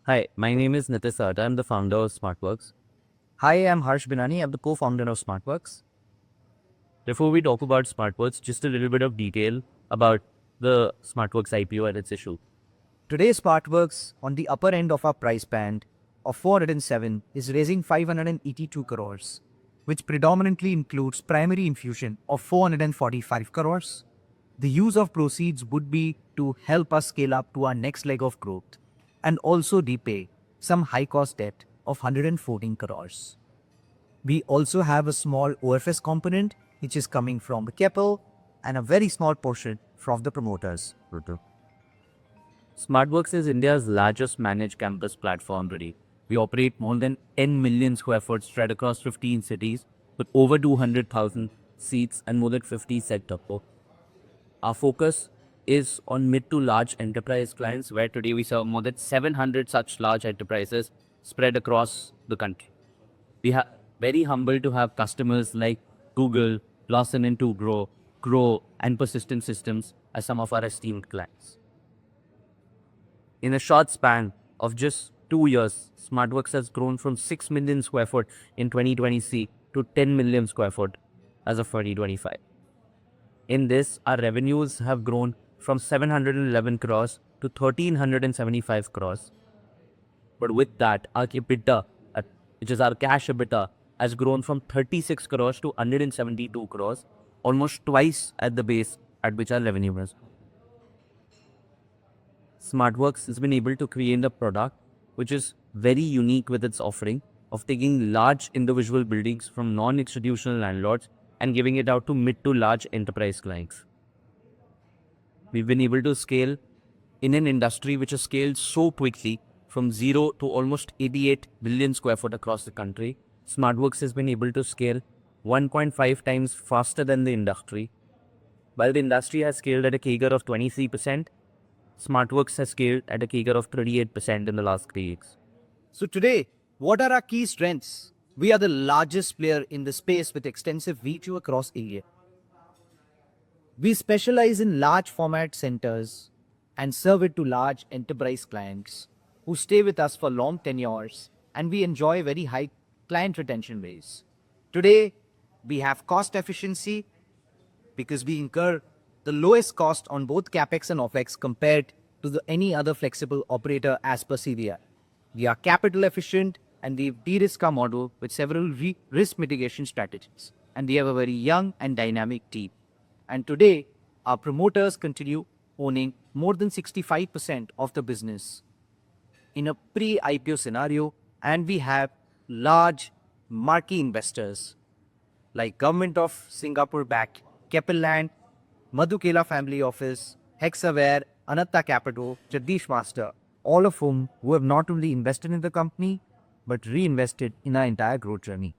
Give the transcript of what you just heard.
Hi, my name is Nitish Sarda. I'm the founder of SmartWorks. Hi, I'm Harsh Binani. I'm the co-founder of SmartWorks. Before we talk about SmartWorks, just a little bit of detail about the SmartWorks IPO and its issue. Today, SmartWorks, on the upper end of our price band of 407, is raising 582 crores, which predominantly includes primary infusion of 445 crores. The use of proceeds would be to help us scale up to our next leg of growth and also repay some high-cost debt of 114 crores. We also have a small OFS component, which is coming from the Keppel, and a very small portion from the promoters. SmartWorks is India's largest managed campus platform today. We operate more than 10 million square foot spread across 15 cities with over 200,000 seats and more than 50 set top. Our focus is on mid to large enterprise clients, where today we serve more than 700 such large enterprises spread across the country. We are very humbled to have customers like Google, Lawson & Toubro, Grow, and Persistent Systems as some of our esteemed clients. In a short span of just 2 years, SmartWorks has grown from 6 million square foot in 2020 to 10 million square foot as of 2025. In this, our revenues have grown from 711 crores to 1375 crores. But with that, our EBITDA, which is our cash EBITDA, has grown from 36 crores to 172 crores, almost twice at the base at which our revenue was. SmartWorks has been able to create a product which is very unique with its offering of taking large individual buildings from non-institutional landlords and giving it out to mid to large enterprise clients. We've been able to scale in an industry which has scaled so quickly from 0 to almost 88 billion square foot across the country. SmartWorks has been able to scale 1.5 times faster than the industry. While the industry has scaled at a CAGR of 23%, SmartWorks has scaled at a CAGR of 38% in the last 3 years. So today, what are our key strengths? We are the largest player in the space with extensive reach across India. We specialize in large format centers and serve it to large enterprise clients who stay with us for long tenures, and we enjoy very high client retention rates. Today, we have cost efficiency because we incur the lowest cost on both CapEx and OpEx compared to any other flexible operator as per CVI. We are capital efficient and we've de-risked our model with several risk mitigation strategies. And we have a very young and dynamic team. And today, our promoters continue owning more than 65% of the business in a pre-IPO scenario, and we have large marquee investors like Government of Singapore-backed Keppel Land, Madhukela Family Office, Hexaware, Anatta Capital, Jagdish Master, all of whom have not only invested in the company but reinvested in our entire growth journey.